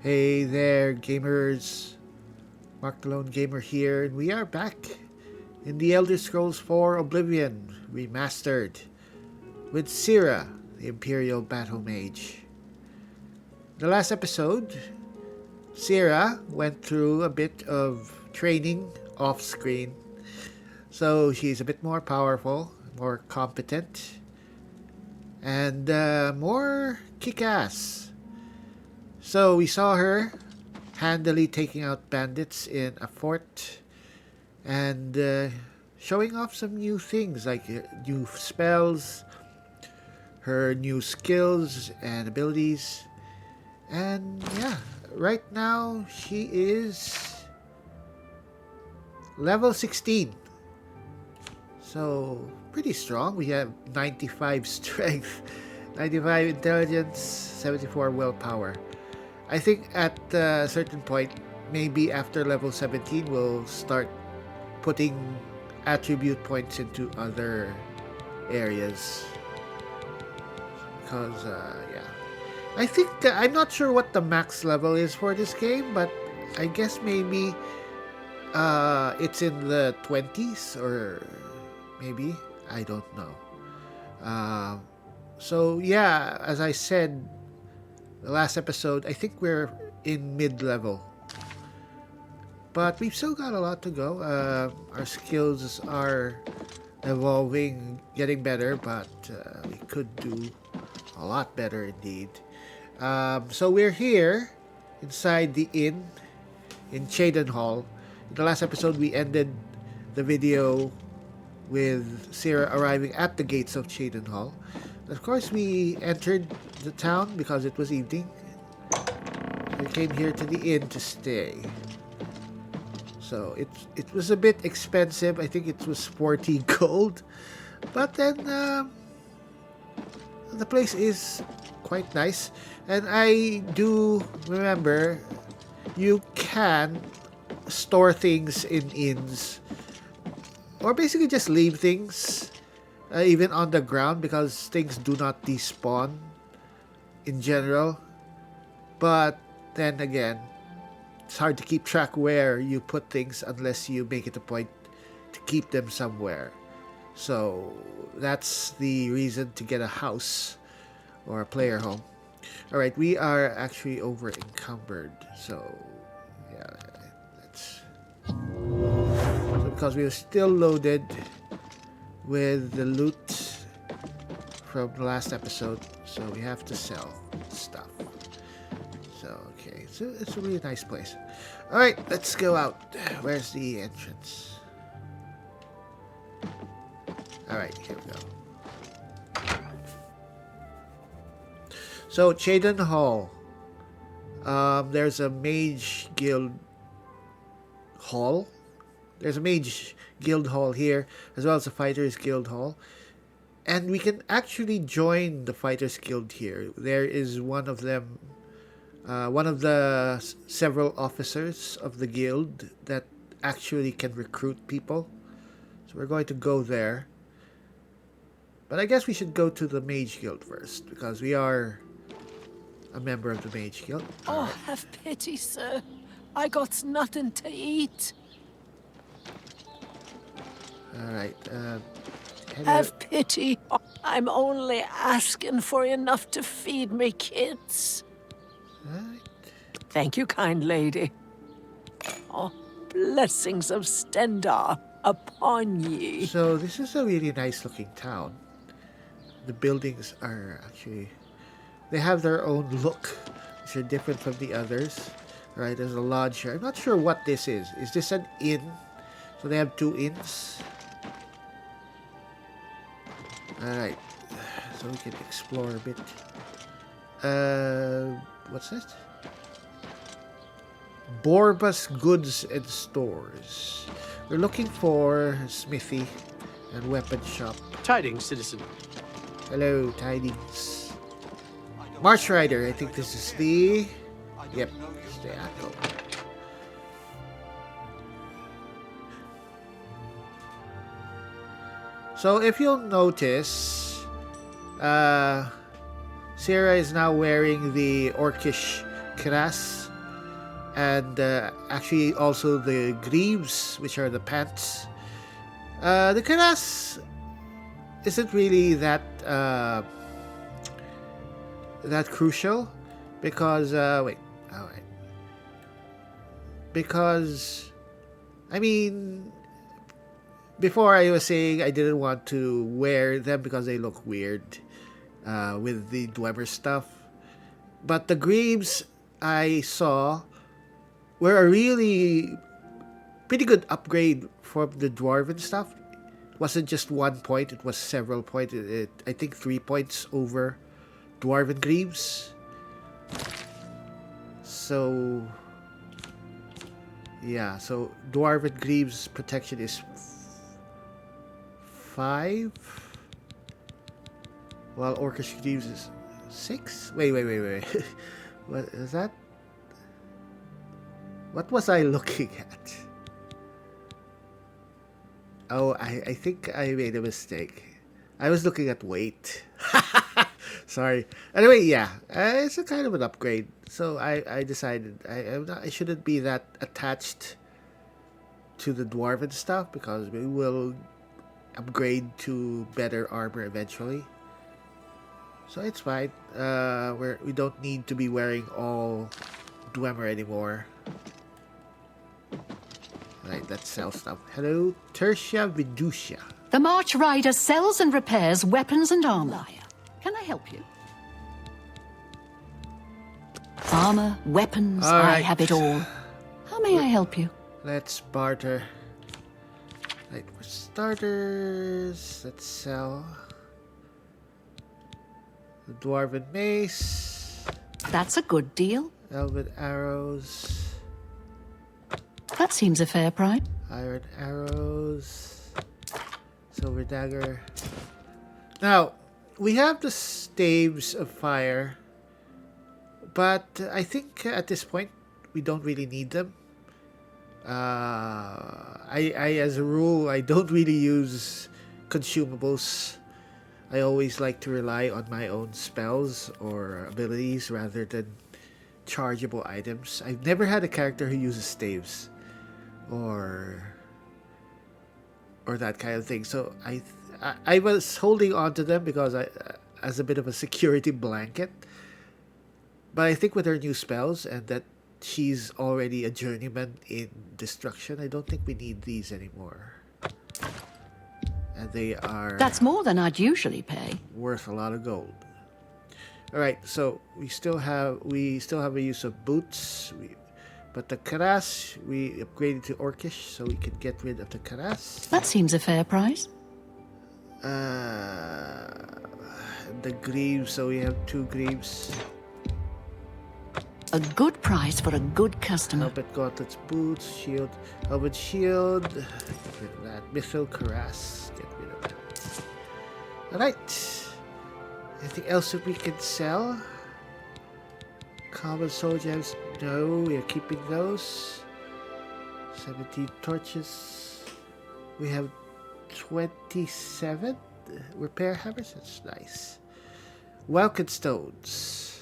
Hey there, gamers. Mark the Lone Gamer here, and we are back in the Elder Scrolls 4 Oblivion Remastered with Cyra, the Imperial Battlemage. In the last episode, Cyra went through a bit of training off screen, so she's a bit more powerful, more competent, and more kick-ass. So we saw her handily taking out bandits in a fort and showing off some new things like new spells, her new skills and abilities. And yeah, right now she is level 16. So pretty strong. We have 95 strength, 95 intelligence, 74 willpower. I think at a certain point, maybe after level 17, we'll start putting attribute points into other areas. Because, yeah. I think, I'm not sure what the max level is for this game, but I guess maybe it's in the 20s, or maybe, I don't know. So, yeah, as I said, the last episode, I think we're in mid-level. But we've still got a lot to go. Our skills are evolving, getting better, but we could do a lot better indeed. So we're here inside the inn in Cheydinhal. In the last episode, we ended the video with Cyra arriving at the gates of Cheydinhal. Of course, we entered the town because it was evening. We came here to the inn to stay. So it was a bit expensive. I think it was 40 gold. But then the place is quite nice. And I do remember you can store things in inns. Or basically just leave things even on the ground, because things do not despawn in general. But then again, it's hard to keep track where you put things unless you make it a point to keep them somewhere. So that's the reason to get a house or a player home. Alright, we are actually over encumbered. So yeah, let's... So because we are still loaded with the loot from the last episode, so we have to sell stuff. So okay, so it's a really nice place. All right, let's go out. Where's the entrance? All right, here we go. So Cheydinhal, there's a mage guild hall. There's a mage guild hall here, as well as a fighters guild hall, and we can actually join the fighters guild here. There is one of them, one of the several officers of the guild that actually can recruit people. So we're going to go there, but I guess we should go to the mage guild first, because we are a member of the mage guild. Oh, have pity, sir. I got nothing to eat. Alright, have pity. I'm only asking for enough to feed me kids. Right. Thank you, kind lady. Oh, blessings of Stendar upon ye. So this is a really nice looking town. The buildings are actually... They have their own look, which are different from the others. Right, there's a lodge here. I'm not sure what this is. Is this an inn? So they have two inns. Alright, so we can explore a bit. What's this? Borbas Goods and Stores. We're looking for smithy and weapon shop. Tidings, citizen. Hello, tidings. March Rider, I think this is the... Yep, it's the Atto. So if you'll notice, Cyra is now wearing the orcish cuirass and actually also the greaves, which are the pants. The cuirass isn't really that crucial because wait, all right, because I mean, before I was saying I didn't want to wear them because they look weird with the Dwemer stuff, but the greaves I saw were a really pretty good upgrade from the dwarven stuff. It wasn't just 1 point; it was several points. I think 3 points over dwarven greaves. So yeah, so dwarven greaves protection is 5, while orcish greaves is 6. Wait. What is that? What was I looking at? Oh, I think I made a mistake. I was looking at weight. Sorry. Anyway, yeah, it's a kind of an upgrade. So I decided I shouldn't be that attached to the dwarven stuff because we will upgrade to better armor eventually. So it's fine. We don't need to be wearing all Dwemer anymore. Right, let's sell stuff. Hello, Tertia Viducia. The March Rider sells and repairs weapons and armor. Can I help you? Armor, weapons, All right. I have it all. How may I help you? Let's barter. Right, for starters, let's sell the Dwarven Mace, That's a good deal. Elven Arrows, That seems a fair price. Iron Arrows, Silver Dagger. Now, we have the Staves of Fire, but I think at this point we don't really need them. As a rule, I don't really use consumables. I always like to rely on my own spells or abilities rather than chargeable items. I've never had a character who uses staves or that kind of thing. So I was holding on to them because as a bit of a security blanket. But I think with her new spells and that she's already a journeyman in destruction, I don't think we need these anymore. And they are... That's more than I'd usually pay. ...worth a lot of gold. Alright, so we still have a use of boots. But the Karas, we upgraded to Orcish, so we can get rid of the Karas. That seems a fair price. The Greaves, so we have 2 Greaves. A good price for a good customer. Helmet, gauntlets, boots, shield, helmet, shield. Get rid of that. Mithril, Karas. Get rid of that. Alright. Anything else that we can sell? Common soul gems. No, we are keeping those. 17 torches. We have 27 repair hammers. That's nice. Welkin stones.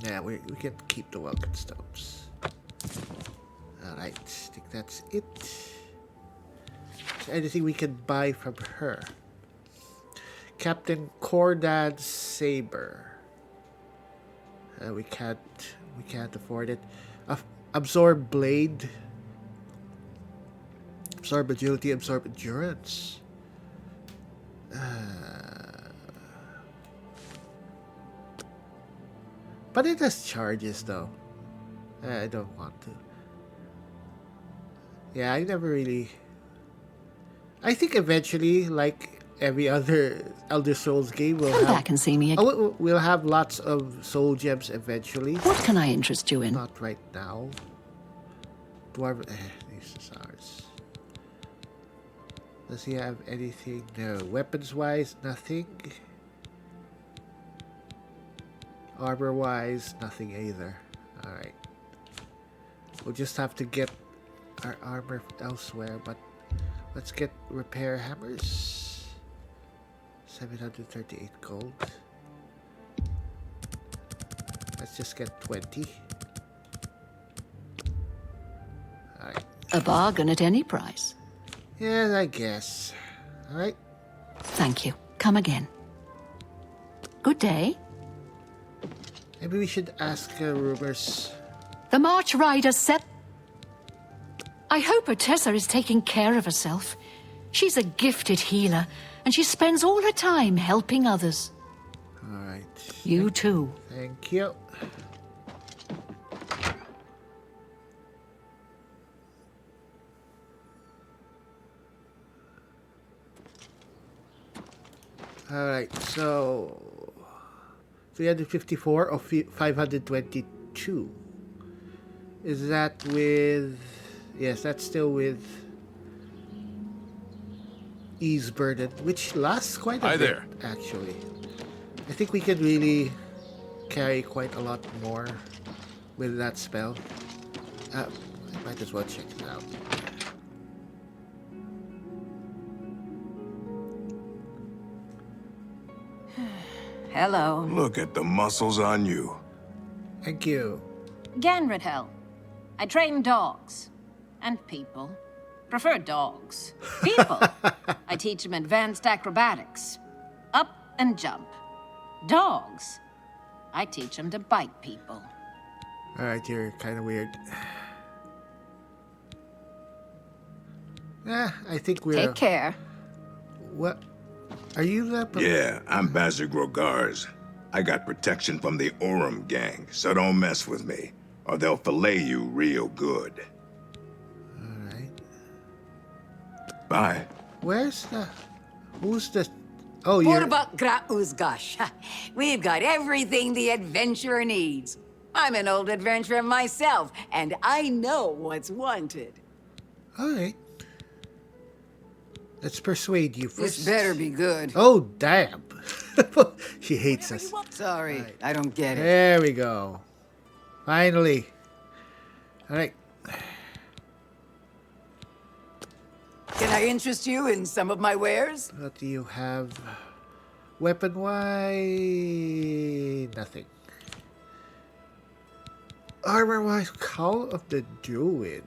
Yeah, we can keep the Welkin stones. Alright, I think that's it. Is there anything we can buy from her? Captain Cordad's Saber. We can't afford it. Absorb Blade. Absorb Agility, Absorb Endurance. But it has charges though. I don't want to. Yeah, I never really... I think eventually, like every other Elder Scrolls game, Come back and see me again. we'll have lots of soul gems eventually. What can I interest you in? Not right now. Dwarven... this is ours. Does he have anything? No. Weapons-wise, nothing. Armor-wise, nothing either. Alright. We'll just have to get our armor elsewhere, but let's get repair hammers. 738 gold. Let's just get 20. A bargain at any price. Yeah, I guess. All right. Thank you. Come again. Good day. Maybe we should ask Rumors. The March Rider set... I hope Otessa is taking care of herself. She's a gifted healer, and she spends all her time helping others. All right. You too. Thank you. All right, so 354 of 522. Is that with... Yes, that's still with Ease Burden, which lasts quite a bit, actually. I think we can really carry quite a lot more with that spell. I might as well check it out. Hello. Look at the muscles on you. Thank you. Ganridhel. I train dogs. And people. Prefer dogs. People. I teach them advanced acrobatics. Up and jump. Dogs. I teach them to bite people. Alright, you're kind of weird. I think we're... Take care. What? Are you the... Yeah, I'm Bazir Grogars. I got protection from the Orem gang, so don't mess with me, or they'll fillet you real good. Alright. Bye. Where's the... Who's the... Oh, you're... Purbak gra uzgash. We've got everything the adventurer needs. I'm an old adventurer myself, and I know what's wanted. Alright. Let's persuade you first. This better be good. Oh, damn. She hates us. Sorry, I don't get it. There we go. Finally. Alright. Can I interest you in some of my wares? What do you have? Weapon-wise... Nothing. Armor-wise, Call of the Druid.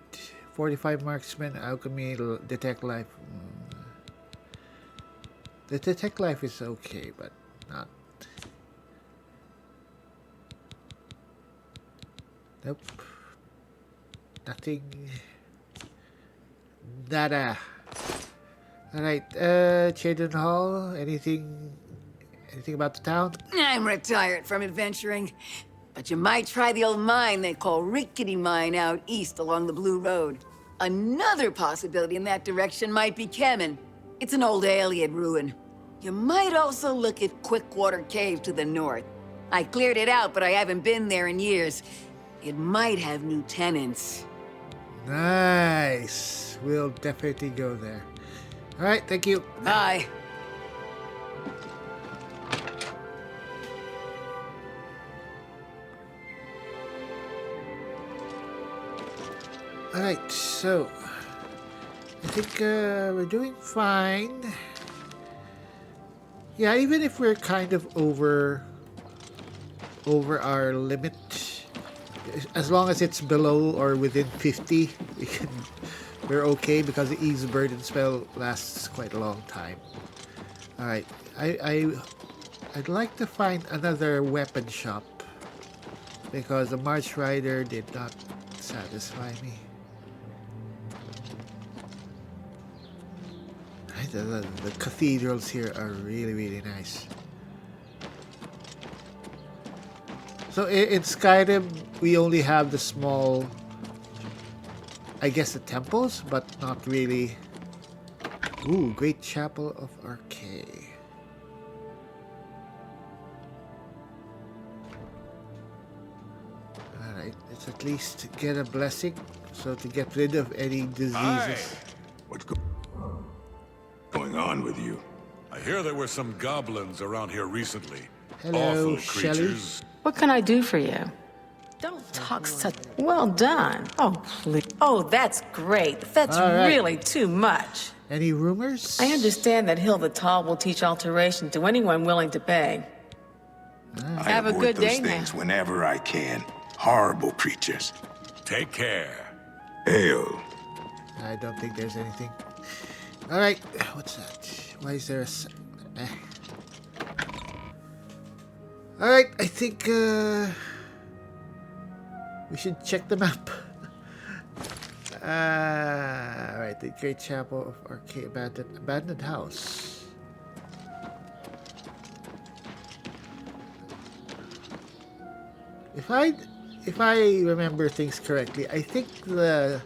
45 marksman, alchemy, detect life. The detect life is okay, but not... Nope. Nothing. Nada. Alright, Cheydinhal, anything about the town? I'm retired from adventuring, but you might try the old mine they call Rickety Mine out east along the Blue Road. Another possibility in that direction might be Kemen. It's an old Ayleid ruin. You might also look at Quickwater Cave to the north. I cleared it out, but I haven't been there in years. It might have new tenants. Nice. We'll definitely go there. Alright, thank you. Bye. Alright, so I think we're doing fine. Yeah, even if we're kind of over our limit, as long as it's below or within 50, we're okay because the Ease Burden spell lasts quite a long time. Alright, I'd like to find another weapon shop because the March Rider did not satisfy me. The cathedrals here are really, really nice. So in Skyrim, we only have the small, I guess, the temples, but not really. Ooh, Great Chapel of Archay. Alright, let's at least get a blessing, so to get rid of any diseases. Hi. What's going on with you? I hear there were some goblins around here recently. Hello, Awful Shelley. creatures. What can I do for you? Don't talk such... Well done. Oh, please. Oh, that's great. That's All right. really too much. Any rumors? I understand that Hill the Tall will teach alteration to anyone willing to pay. I Have a avoid good those day, things man. whenever I can. Horrible creatures. Take care. Hail. I don't think there's anything. Alright, what's that? Why is there a... Alright, I think we should check the map. Alright, the Great Chapel of Arcade Abandoned House. If I remember things correctly, I think the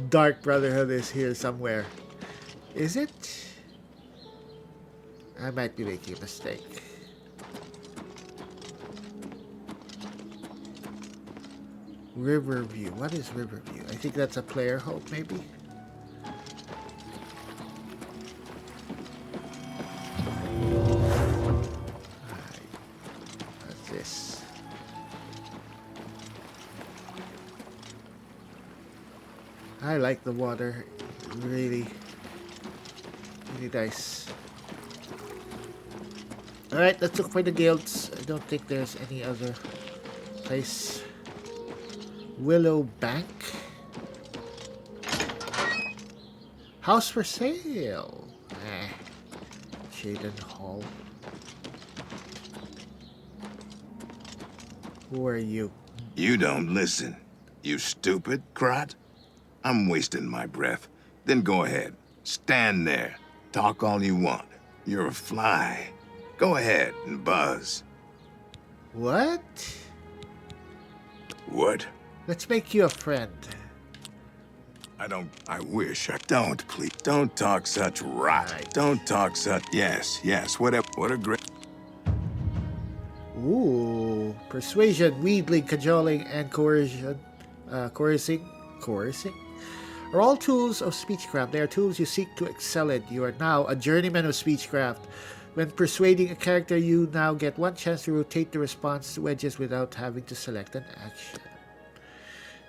Dark Brotherhood is here somewhere. Is it? I might be making a mistake. Riverview. What is Riverview? I think that's a player hope, maybe? Alright. What's this? I like the water. Really nice. Alright, let's look for the guilds. I don't think there's any other place. Willow Bank. House for sale. Cheydinhal. Who are you? You don't listen. You stupid crot. I'm wasting my breath. Then go ahead. Stand there. Talk all you want. You're a fly. Go ahead and buzz. What? What? Let's make you a friend. I wish. Don't, please. Don't talk such rot. Right. Don't talk such... Yes, whatever. What a great... Ooh. Persuasion, wheedling, cajoling, and coercion. Coercing are all tools of speechcraft. They are tools you seek to excel in. You are now a journeyman of speechcraft. When persuading a character, you now get one chance to rotate the response wedges without having to select an action.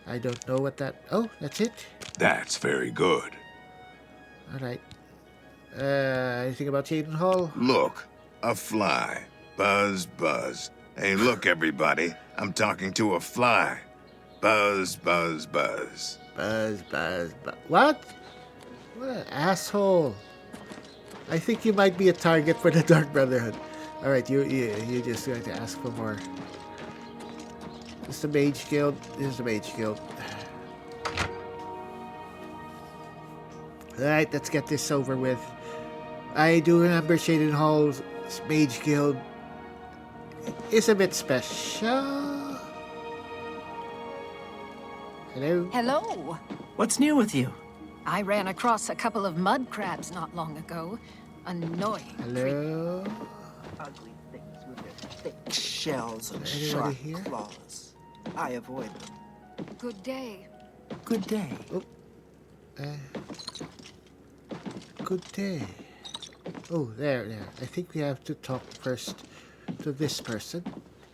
I don't know what that... Oh, that's it? That's very good. Alright. Anything about Cheydinhal? Look, a fly. Buzz, buzz. Hey, look, everybody. I'm talking to a fly. Buzz, buzz, buzz. Buzz, buzz, buzz. What? What an asshole. I think you might be a target for the Dark Brotherhood. Alright, you're just going to ask for more. This is the Mage Guild. This is the Mage Guild. Alright, let's get this over with. I do remember Cheydinhal's Mage Guild is a bit special. Hello? Hello. What's new with you? I ran across a couple of mud crabs not long ago. Annoying. Hello? Ugly things with their thick shells and Anybody sharp here? claws. I avoid them. Good day. Good day. Good day. Oh, there. I think we have to talk first to this person.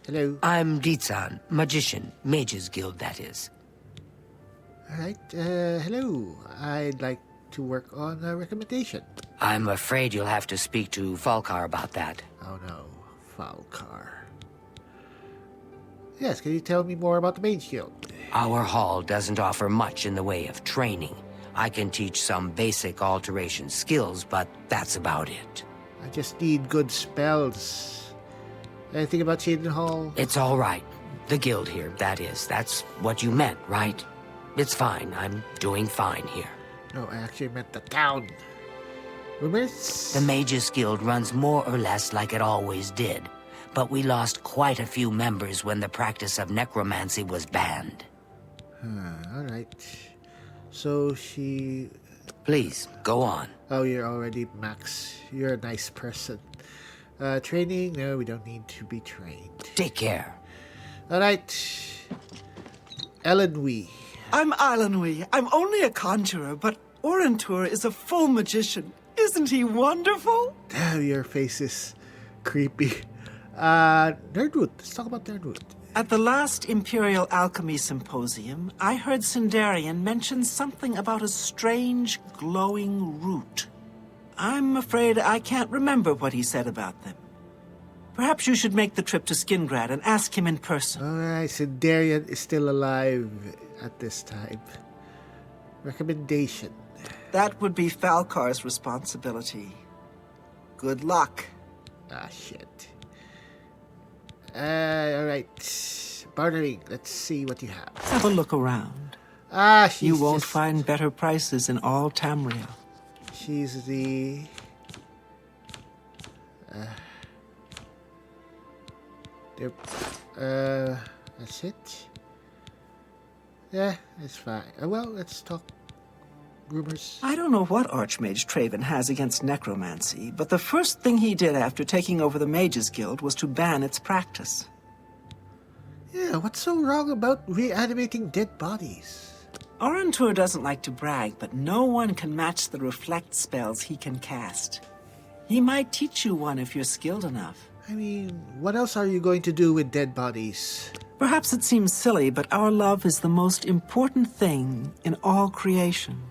Hello? I'm Ditsan, magician, Mages Guild, that is. Alright, hello. I'd like to work on a recommendation. I'm afraid you'll have to speak to Falkar about that. Oh no, Falkar. Yes, can you tell me more about the Mage Guild? Our hall doesn't offer much in the way of training. I can teach some basic alteration skills, but that's about it. I just need good spells. Anything about Cheydinhal? It's all right. The guild here, that is. That's what you meant, right? It's fine. I'm doing fine here. No, I actually meant the town. Rumors? The Mages Guild runs more or less like it always did, but we lost quite a few members when the practice of necromancy was banned. Alright. So she... Please, go on. Oh, you're already max. You're a nice person. Training? No, we don't need to be trained. Take care. Alright. Ellen Wee. I'm Alanwi. I'm only a conjurer, but Orentur is a full magician. Isn't he wonderful? Damn, your face is creepy. Nerdwood. Let's talk about Nerdwood. At the last Imperial Alchemy Symposium, I heard Sindarian mention something about a strange, glowing root. I'm afraid I can't remember what he said about them. Perhaps you should make the trip to Skingrad and ask him in person. Alright, so Darian is still alive at this time. Recommendation. That would be Falcar's responsibility. Good luck. Ah, shit. Alright. Bartering. Let's see what you have. Have a look around. Ah, she's You won't just- find better prices in all Tamriel. She's the... that's it. Yeah, it's fine. Well, let's talk rumors. I don't know what Archmage Traven has against necromancy, but the first thing he did after taking over the Mages Guild was to ban its practice. Yeah, what's so wrong about reanimating dead bodies? Orentur doesn't like to brag, but no one can match the reflect spells he can cast. He might teach you one if you're skilled enough. I mean, what else are you going to do with dead bodies? Perhaps it seems silly, but our love is the most important thing in all creation.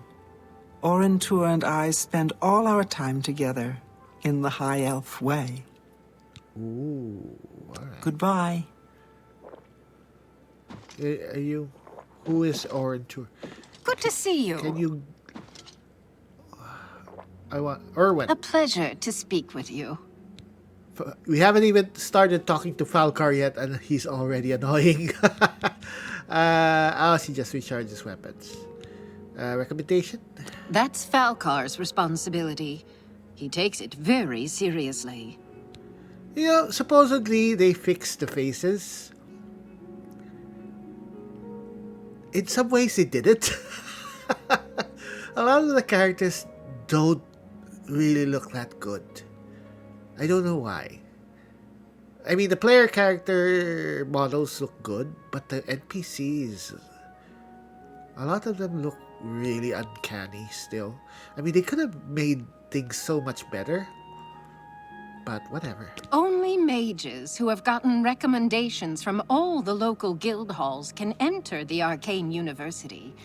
Orentur and I spend all our time together in the High Elf way. Ooh, alright. Goodbye. Are you... Who is Orentur? Good to see you. Can you... I want... Erwin. A pleasure to speak with you. We haven't even started talking to Falcar yet, and he's already annoying. She just recharges weapons. Recommendation? That's Falcar's responsibility. He takes it very seriously. You know, supposedly they fixed the faces. In some ways they did it. A lot of the characters don't really look that good. I don't know why. I mean, the player character models look good, but the NPCs, a lot of them look really uncanny still. I mean, they could have made things so much better, but whatever. Only mages who have gotten recommendations from all the local guild halls can enter the Arcane University.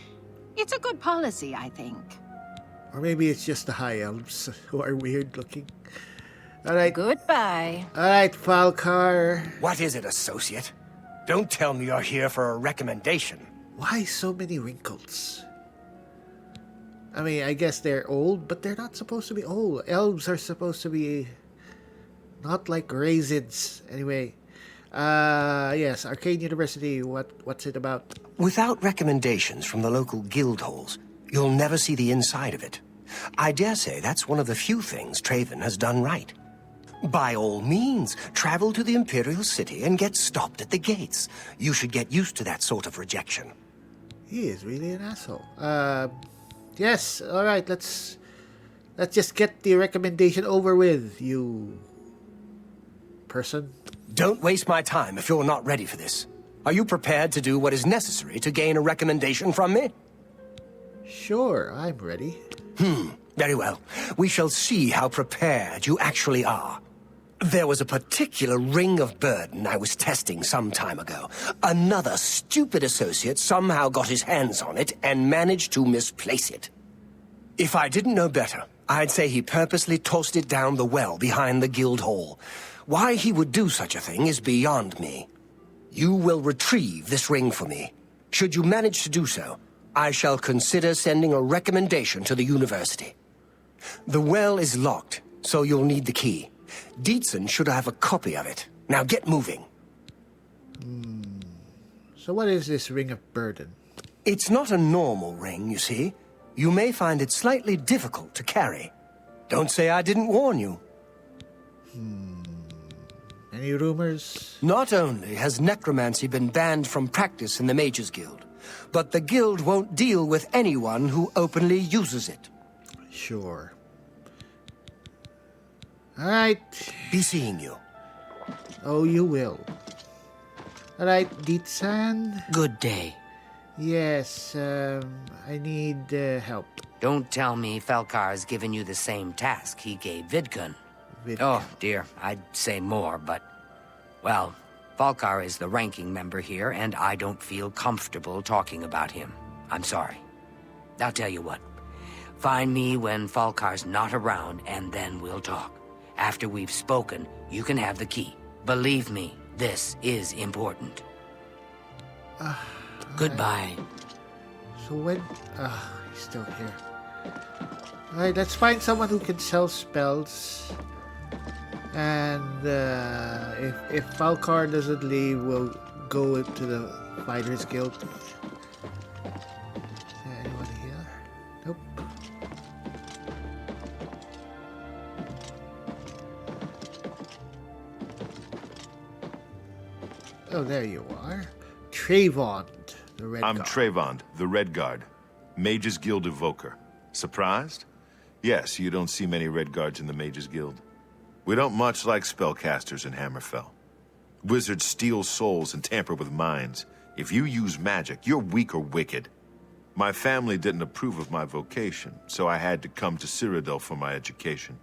It's a good policy, I think. Or maybe it's just the high elves who are weird looking. Alright. Goodbye. Alright, Falcar. What is it, associate? Don't tell me you're here for a recommendation. Why so many wrinkles? I mean, I guess they're old, but they're not supposed to be old. Elves are supposed to be not like raisins. Anyway, yes, Arcane University, what's it about? Without recommendations from the local guild halls, you'll never see the inside of it. I dare say that's one of the few things Traven has done right. By all means, travel to the Imperial City and get stopped at the gates. You should get used to that sort of rejection. He is really an asshole. Yes, alright, let's just get the recommendation over with, you person. Don't waste my time if you're not ready for this. Are you prepared to do what is necessary to gain a recommendation from me? Sure, I'm ready. Very well. We shall see how prepared you actually are. There was a particular ring of burden I was testing some time ago. Another stupid associate somehow got his hands on it and managed to misplace it. If I didn't know better, I'd say he purposely tossed it down the well behind the guild hall. Why he would do such a thing is beyond me. You will retrieve this ring for me. Should you manage to do so, I shall consider sending a recommendation to the university. The well is locked, so you'll need the key. Dietzen should have a copy of it. Now get moving. So what is this ring of burden? It's not a normal ring, you see. You may find it slightly difficult to carry. Don't say I didn't warn you. Any rumors? Not only has necromancy been banned from practice in the Mages Guild, but the guild won't deal with anyone who openly uses it. Sure. Alright. Be seeing you. Oh, you will. Alright, Dietzen. Good day. Yes, I need help. Don't tell me Falcar's given you the same task he gave Vidkun. With Oh, dear, I'd say more, but... Well, Falcar is the ranking member here, and I don't feel comfortable talking about him. I'm sorry. I'll tell you what. Find me when Falcar's not around, and then we'll talk. After we've spoken, you can have the key. Believe me, this is important. Goodbye. So when... he's still here. Alright, let's find someone who can sell spells. And if Falcar doesn't leave, we'll go to the Fighters Guild. Is there anyone here? Nope. Oh, there you are. Trayvon, the Red Guard. I'm Trayvon, the Red Guard. Mages Guild Evoker. Surprised? Yes, you don't see many Red Guards in the Mages Guild. We don't much like spellcasters in Hammerfell. Wizards steal souls and tamper with minds. If you use magic, you're weak or wicked. My family didn't approve of my vocation, so I had to come to Cyrodiil for my education.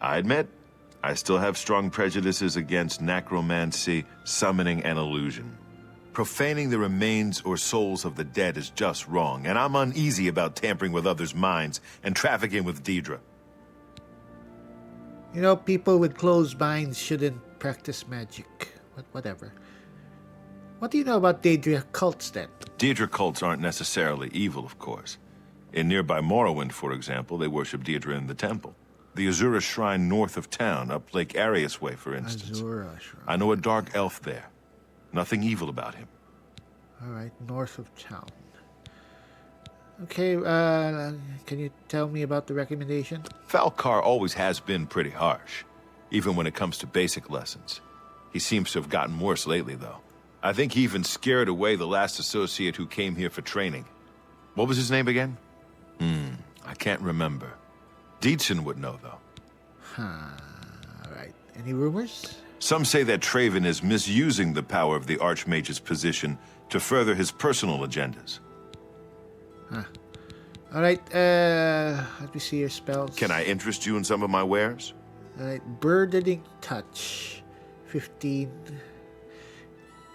I admit, I still have strong prejudices against necromancy, summoning, and illusion. Profaning the remains or souls of the dead is just wrong, and I'm uneasy about tampering with others' minds and trafficking with Deidre. You know, people with closed minds shouldn't practice magic. But whatever. What do you know about Daedra cults, then? Deidre cults aren't necessarily evil, of course. In nearby Morrowind, for example, they worship Deidre in the temple. The Azura Shrine north of town, up Lake Arius Way, for instance. Azura Shrine. I know a dark elf there. Nothing evil about him. Alright, north of town. Okay, can you tell me about the recommendation? Falcar always has been pretty harsh, even when it comes to basic lessons. He seems to have gotten worse lately, though. I think he even scared away the last associate who came here for training. What was his name again? I can't remember. Deedson would know, though. Alright. Any rumors? Some say that Traven is misusing the power of the Archmage's position to further his personal agendas. Alright, let me see your spells. Can I interest you in some of my wares? Alright, Burdening Touch. 15.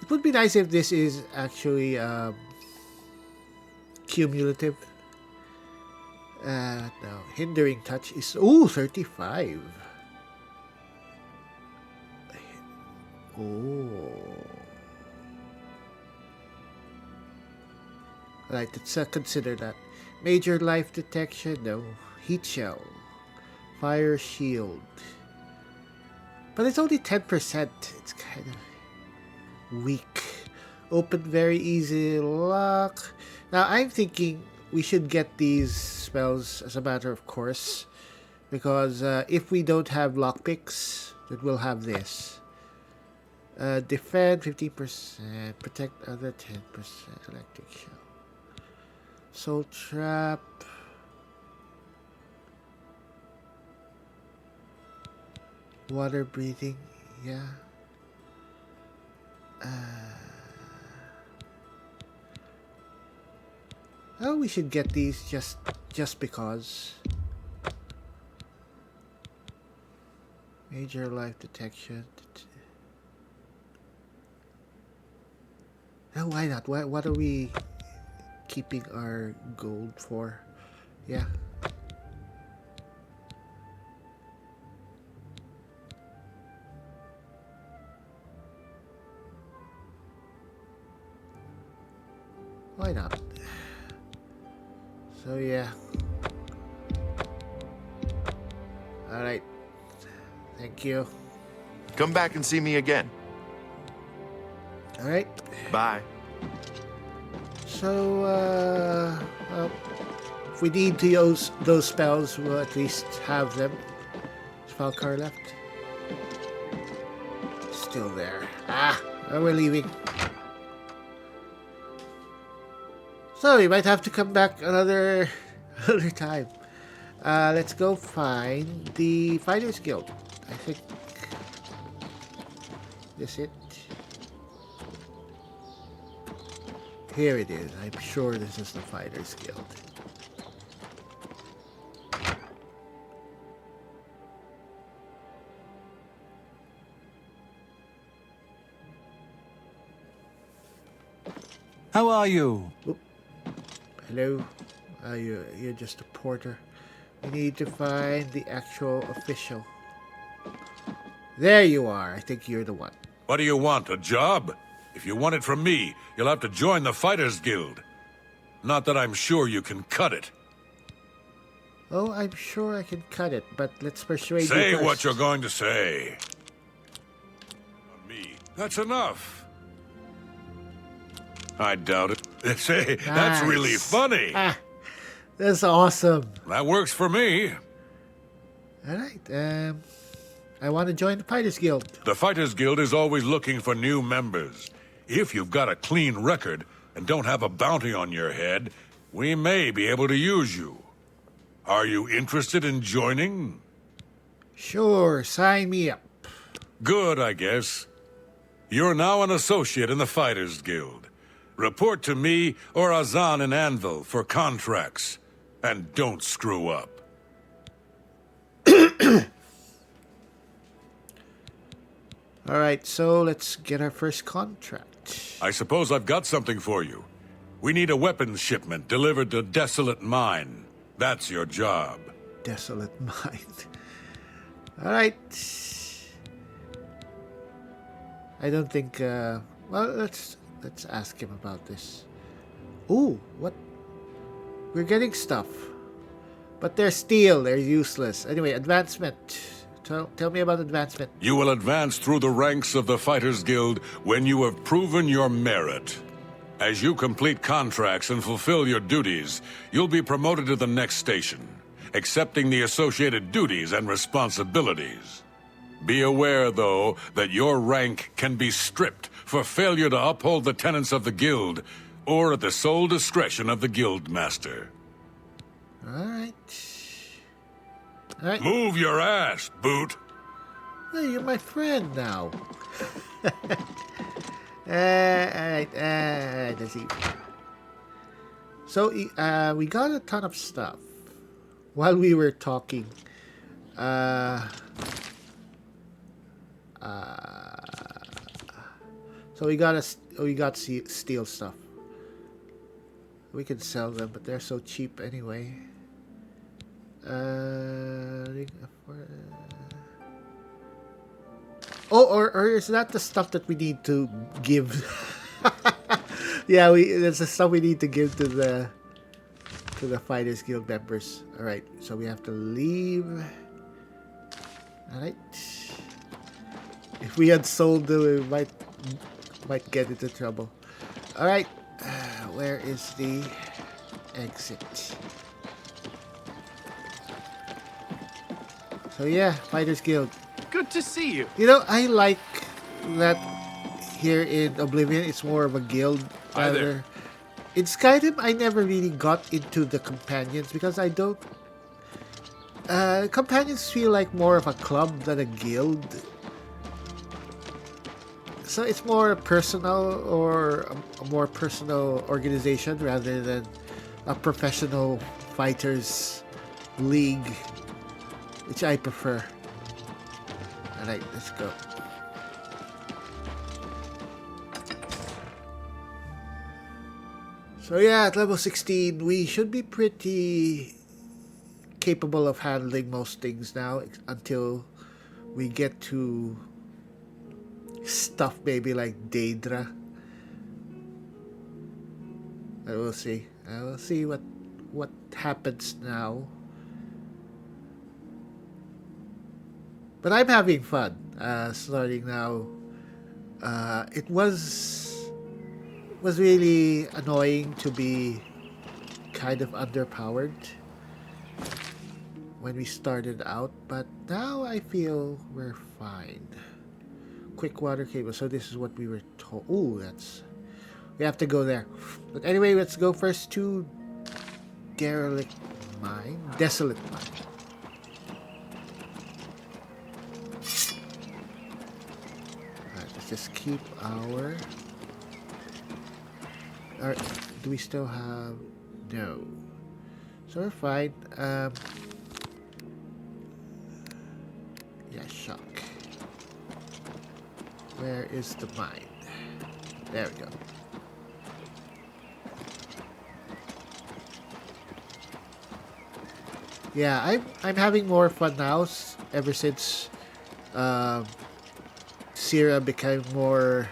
It would be nice if this is actually cumulative. No, Hindering Touch is 35. Right, let's consider that. Major Life Detection, no. Heat Shell. Fire Shield. But it's only 10%. It's kind of weak. Open very easy lock. Now, I'm thinking we should get these spells as a matter of course. Because if we don't have lockpicks, then we'll have this. Defend 15%. Protect other 10%. Electric Shell. Soul Trap. Water breathing, yeah. Oh, we should get these just because. Major life detection. Oh, why not? What are we keeping our gold for? Yeah. Why not? So yeah. Alright. Thank you. Come back and see me again. Alright. Bye. So, well, if we need to use those spells, we'll at least have them. Is Falcar left? Still there. Well, we're leaving. So, we might have to come back another time. Let's go find the Fighters Guild. I think this it. Here it is. I'm sure this is the Fighters Guild. How are you? Oop. Hello. You're just a porter. We need to find the actual official. There you are. I think you're the one. What do you want, a job? If you want it from me, you'll have to join the Fighters Guild. Not that I'm sure you can cut it. Oh, I'm sure I can cut it, but let's persuade you Say first. what you're going to say. On me. That's enough. I doubt it. Say, that's really Nice. funny. Ah, that's awesome. That works for me. All right. I want to join the Fighters Guild. The Fighters Guild is always looking for new members. If you've got a clean record and don't have a bounty on your head, we may be able to use you. Are you interested in joining? Sure, sign me up. Good, I guess. You're now an associate in the Fighters Guild. Report to me or Azan and Anvil for contracts. And don't screw up. All right, so let's get our first contract. I suppose I've got something for you. We need a weapons shipment delivered to Desolate Mine. That's your job. Desolate Mine. All right. I don't think. Well, let's ask him about this. Ooh, what? We're getting stuff, but they're steel. They're useless. Anyway, advancement. Tell me about advancement. You will advance through the ranks of the Fighters Guild when you have proven your merit. As you complete contracts and fulfill your duties, you'll be promoted to the next station, accepting the associated duties and responsibilities. Be aware, though, that your rank can be stripped for failure to uphold the tenets of the Guild, or at the sole discretion of the Guild Master. All right. All right. Move your ass, Boot. Hey, you're my friend now. Alright, let's see. So, we got a ton of stuff while we were talking. So we got steel stuff. We can sell them, but they're so cheap anyway. Or is that the stuff that we need to give? Yeah, that's the stuff we need to give to the Fighters Guild members. All right, so we have to leave. All right. If we had sold them, we might get into trouble. All right, where is the exit? So yeah, Fighters Guild. Good to see you. You know, I like that here in Oblivion, it's more of a guild. Hi there. In Skyrim, I never really got into the companions because I don't... companions feel like more of a club than a guild. So it's more personal or a more personal organization rather than a professional fighters league, which I prefer. Alright, let's go. So yeah, at level 16, we should be pretty capable of handling most things now until we get to stuff maybe like Daedra. I will see. I will see what happens now. But I'm having fun starting now. It was really annoying to be kind of underpowered when we started out, but now I feel we're fine. Quick water cable. So this is what we were told. Ooh, we have to go there. But anyway, let's go first to Desolate Mine. Just keep our... Alright, do we still have... No. So we're fine. Yeah, shock. Where is the mine? There we go. Yeah, I'm having more fun now ever since Cyra became more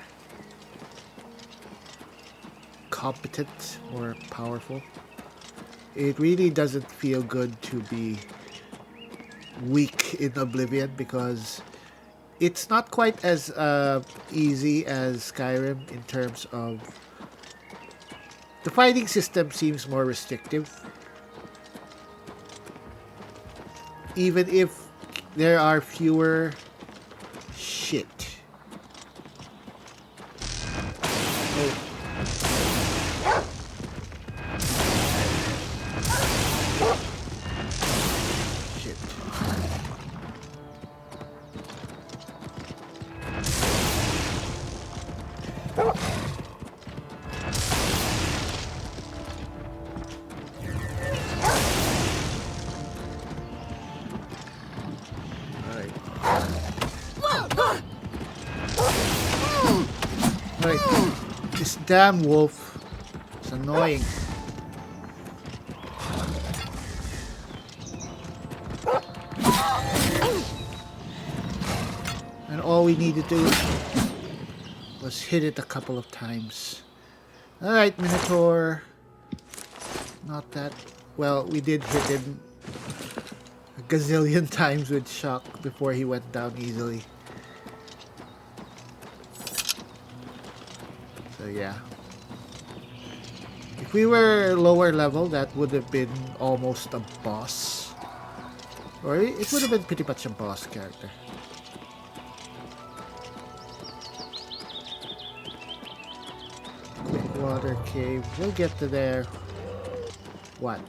competent, more powerful. It really doesn't feel good to be weak in Oblivion because it's not quite as easy as Skyrim in terms of the fighting system seems more restrictive. Even if there are fewer shit. Oh. Shit. Right. This damn wolf is annoying. And all we needed to do was hit it a couple of times. Alright, Minotaur. Not that... Well, we did hit him a gazillion times with shock before he went down easily. So yeah. If we were lower level, that would have been almost a boss. Or it would have been pretty much a boss character. Quick water cave. We'll get to there. What?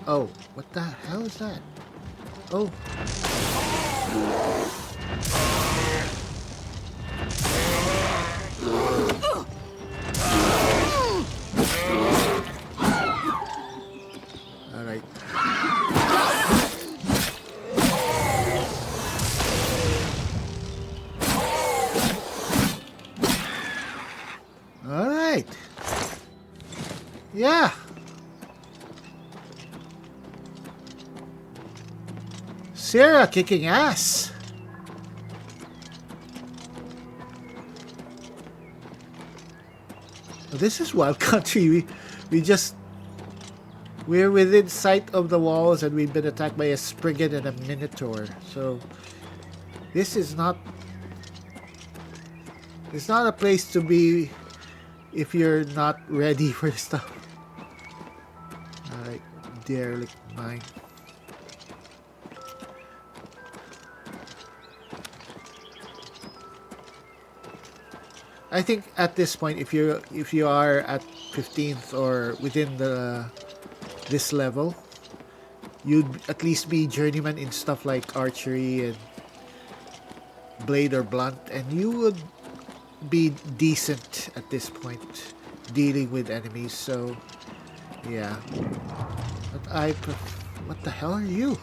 Oh, what the hell is that? Oh. Alright. Alright. Yeah. Cyra kicking ass. Well, this is wild country. We're within sight of the walls and we've been attacked by a Spriggan and a Minotaur. So this is not... It's not a place to be if you're not ready for stuff. Alright, Desolate Mine. I think at this point, if you are at 15th or within this level, you'd at least be journeyman in stuff like archery and blade or blunt, and you would be decent at this point dealing with enemies. So yeah, but what the hell are you?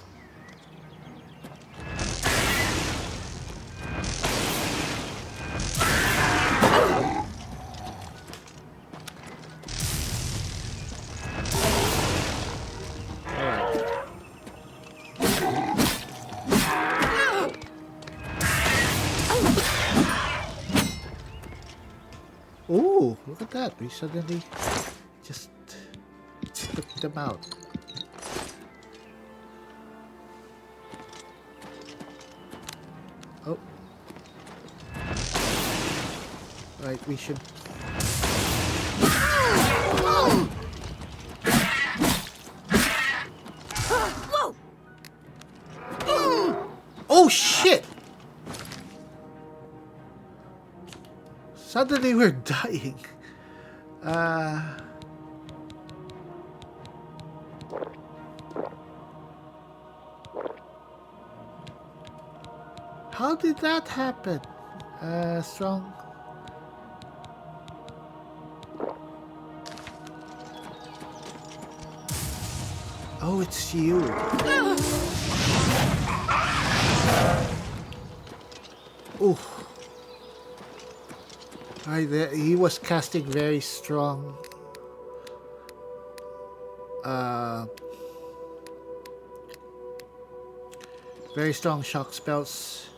Ooh, look at that. We suddenly just took them out. Oh. Right, we should... Oh, shit! Suddenly we're dying. How did that happen? Strong. Oh, it's you. Ooh. He was casting very strong shock spells,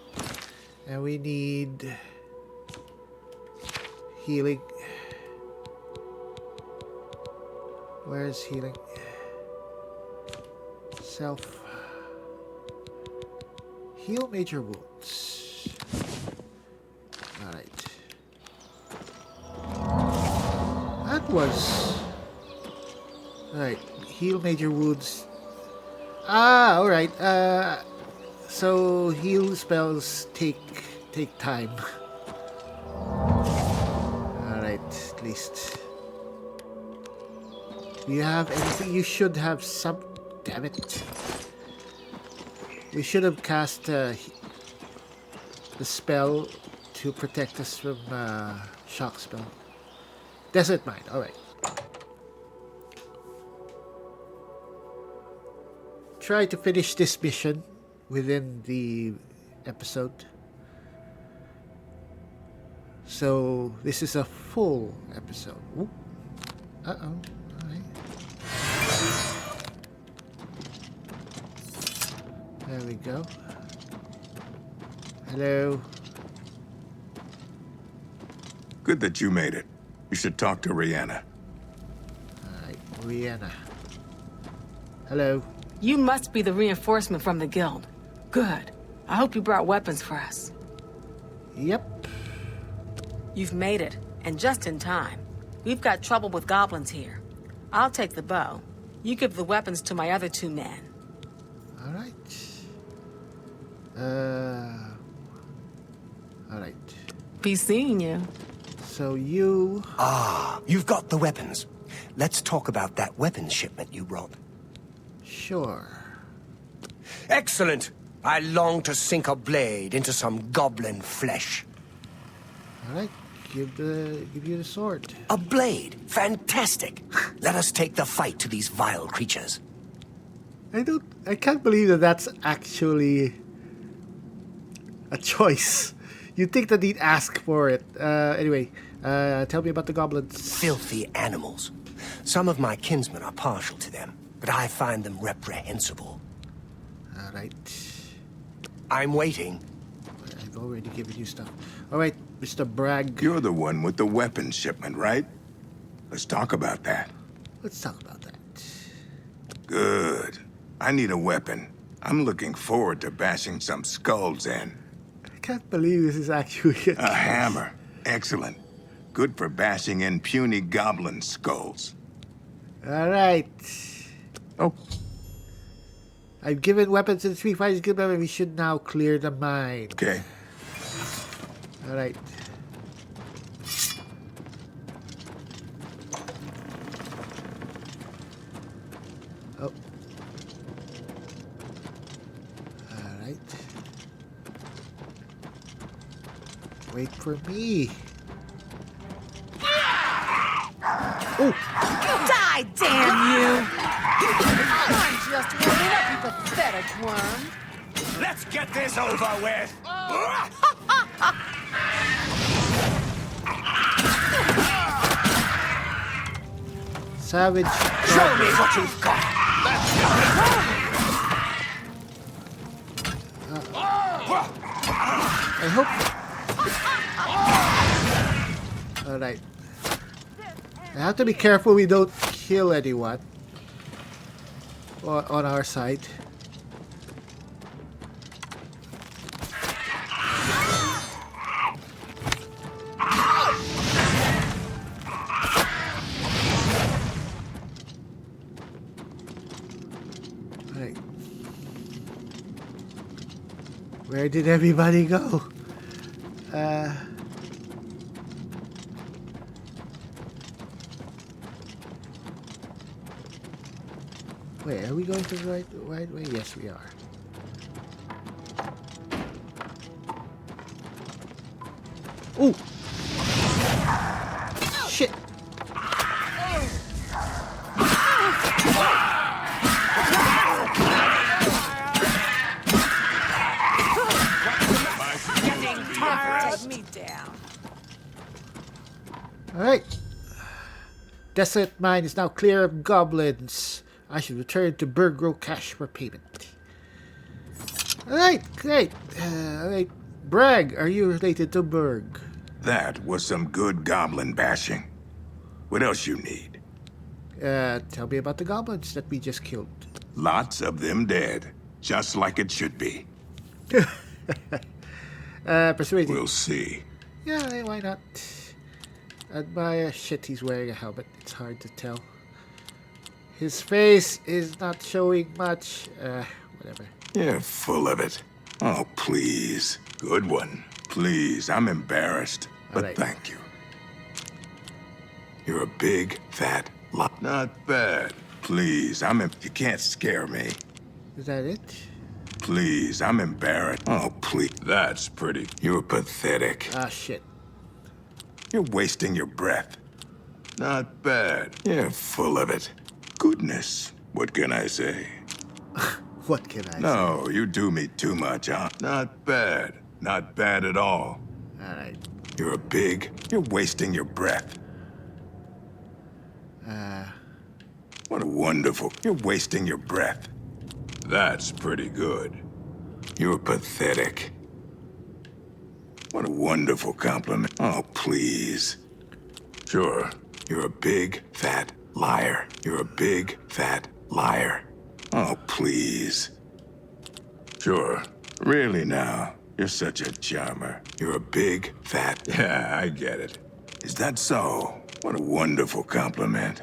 and we need healing. Where's healing? Self. Heal major wounds. Alright. That was... Alright. Heal major wounds. Ah, alright. So heal spells take time. Alright, at least. Do you have anything? You should have some... Damn it. We should have cast the spell to protect us from shock spell. Desolate Mine, alright. Try to finish this mission within the episode. So this is a full episode. Ooh. Uh-oh. Alright. There we go. Hello. Good that you made it. You should talk to Rihanna. Alright, Rihanna. Hello. You must be the reinforcement from the guild. Good. I hope you brought weapons for us. Yep. You've made it, and just in time. We've got trouble with goblins here. I'll take the bow. You give the weapons to my other 2 men. Alright. Alright. Be seeing you. So you... Ah, you've got the weapons. Let's talk about that weapons shipment you brought. Sure. Excellent! I long to sink a blade into some goblin flesh. Alright, give you the sword. A blade? Fantastic! Let us take the fight to these vile creatures. I can't believe that that's actually a choice. You'd think that he'd ask for it. Anyway, tell me about the goblins. Filthy animals. Some of my kinsmen are partial to them, but I find them reprehensible. Alright. I'm waiting. I've already given you stuff. Alright, Mr. Bragg. You're the one with the weapons shipment, right? Let's talk about that. Let's talk about that. Good. I need a weapon. I'm looking forward to bashing some skulls in. I can't believe this is actually A hammer. Excellent. Good for bashing in puny goblin skulls. Alright. Oh. I've given weapons to the 3 fighters guild member. We should now clear the mine. Okay. Alright. Oh. Alright. Wait for me. Oh! Die, damn you! I'm just warming up, you pathetic worm. Let's get this over with! Savage. Show me what you've got! I hope. Alright. I have to be careful we don't kill anyone on our side. Alright. Where did everybody go? Wait, are we going to the right way? Yes, we are. Ooh! Shit! Take me down. Alright. Desolate Mine is now clear of goblins. I should return to Burgrow Cash for payment. Alright, great. Alright. Bragg, are you related to Berg? That was some good goblin bashing. What else you need? Tell me about the goblins that we just killed. Lots of them dead, just like it should be. Persuading. We'll see. Yeah, why not? Admire. Shit, he's wearing a helmet. It's hard to tell. His face is not showing much. Whatever. You're full of it. Oh, please. Good one. Please, I'm embarrassed. But right. Thank you. You're a big, fat lot. Not bad. Please, you can't scare me. Is that it? Please, I'm embarrassed. Oh, please. That's pretty. You're pathetic. Ah, shit. You're wasting your breath. Not bad. You're full of it. Goodness. What can I say? What can I say? No, you do me too much, huh? Not bad. Not bad at all. Alright. You're wasting your breath. What a wonderful... You're wasting your breath. That's pretty good. You're pathetic. What a wonderful compliment. Oh, please. Sure. You're a big, fat liar. You're a big, fat liar. Oh, please. Sure. Really now. You're such a charmer. You're a big, fat... Yeah, I get it. Is that so? What a wonderful compliment.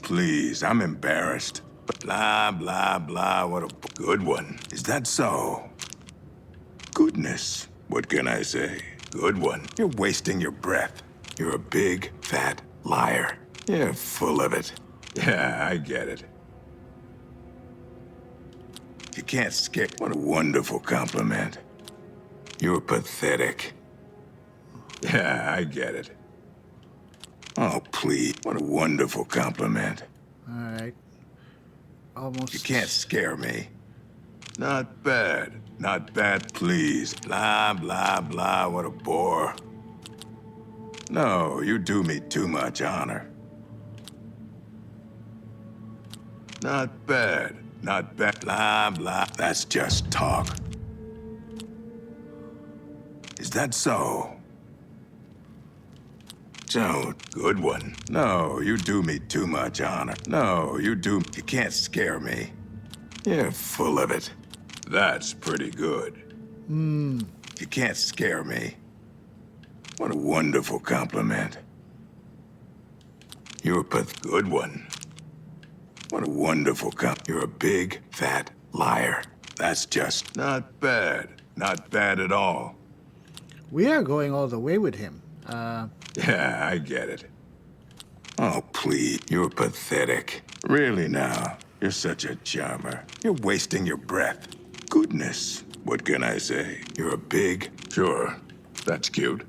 Please, I'm embarrassed. Blah, blah, blah, what a good one. Is that so? Goodness. What can I say? Good one. You're wasting your breath. You're a big, fat liar. You're full of it. Yeah, I get it. You can't skip. What a wonderful compliment. You're pathetic. Yeah, I get it. Oh, please. What a wonderful compliment. Alright. Almost. You can't scare me. Not bad. Not bad, please. Blah, blah, blah, what a bore. No, you do me too much honor. Not bad. Not bad. Blah, blah. That's just talk. Is that so? So, good one. No, you do me too much honor. No, you can't scare me. You're full of it. That's pretty good. You can't scare me. What a wonderful compliment. You're a good one. What a wonderful You're a big, fat liar. That's just not bad. Not bad at all. We are going all the way with him. Yeah, I get it. Oh, please. You're pathetic. Really now. You're such a charmer. You're wasting your breath. Goodness. What can I say? You're a big... Sure. That's cute.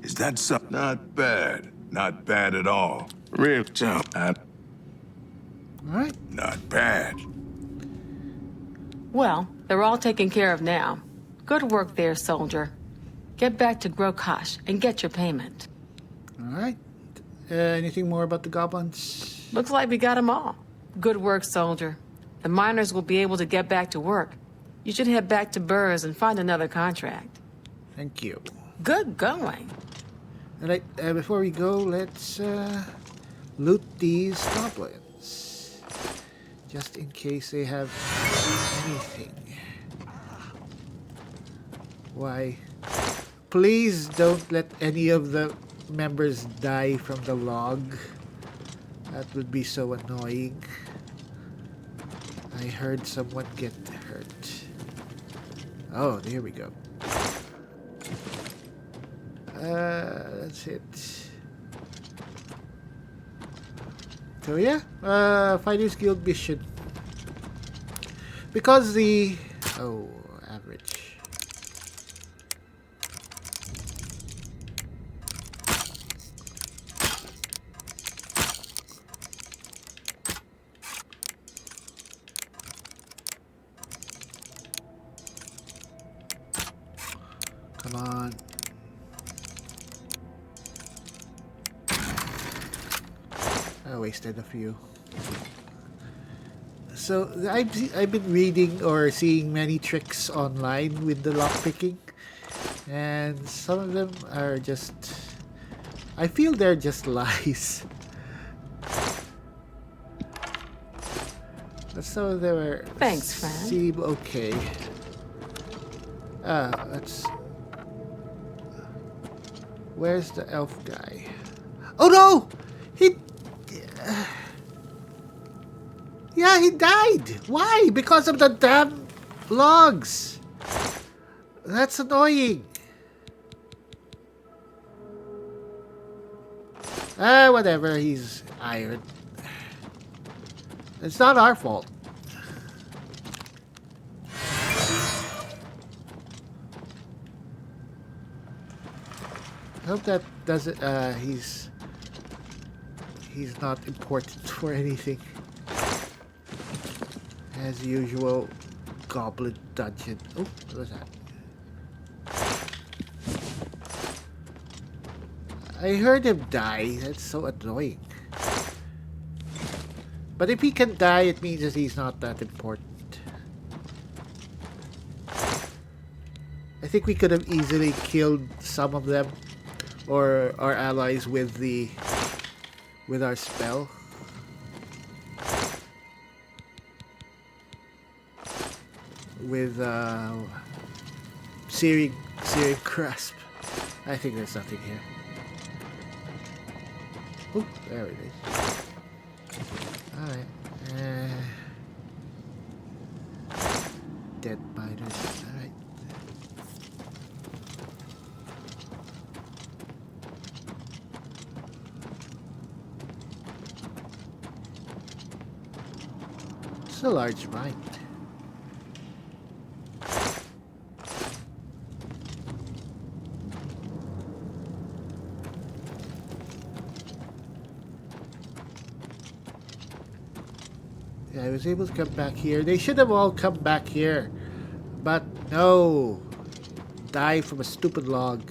Is that so? Not bad. Not bad at all. Real jump. Alright. Not bad. Well, they're all taken care of now. Good work there, soldier. Get back to Grokash and get your payment. Alright. Anything more about the goblins? Looks like we got them all. Good work, soldier. The miners will be able to get back to work. You should head back to Burrs and find another contract. Thank you. Good going. Alright, before we go, let's loot these goblins. Just in case they have anything. Why? Please don't let any of the members die from the log. That would be so annoying. I heard someone get hurt. Oh, there we go. That's it. So yeah, Fighters Guild mission. Because the... Oh, average. Come on. I wasted a few. So I've been reading or seeing many tricks online with the lockpicking, and some of them are just I feel they're just lies. But some of them are Thanks, friend. seem okay. Let's... Where's the elf guy? Oh no! He... Yeah, he died! Why? Because of the damn logs! That's annoying. Whatever, he's iron. It's not our fault. I hope that doesn't, he's not important for anything. As usual, goblin dungeon. Oh, what was that? I heard him die. That's so annoying. But if he can die, it means that he's not that important. I think we could have easily killed some of them, or our allies with our spell. With searing grasp. I think there's nothing here. Oh, there it is. Alright. Dead miners. Alright. It's a large mine. Yeah, I was able to come back here. They should have all come back here. But no. Die from a stupid log.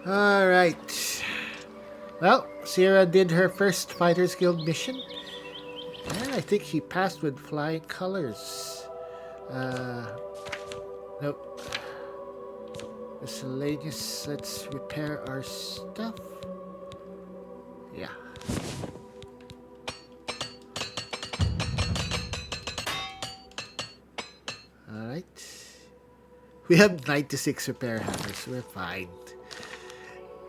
Alright. Well, Cyra did her first Fighters Guild mission. And I think she passed with flying colors. Nope. Miscellaneous. Let's repair our stuff. Yeah. Alright. We have 96 repair hammers. We're fine.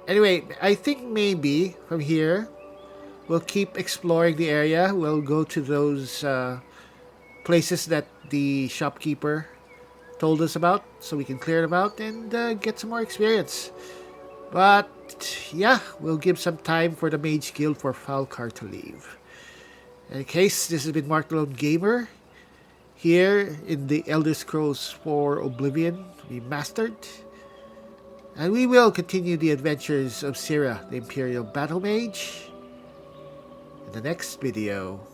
Anyway, I think maybe from here we'll keep exploring the area. We'll go to those places that the shopkeeper told us about, so we can clear them out and get some more experience. But yeah, we'll give some time for the Mage Guild for Falcar to leave. In case, this has been Mark the Lone Gamer here in the Elder Scrolls 4 Oblivion Remastered. And we will continue the adventures of Cyra, the Imperial Battlemage, in the next video.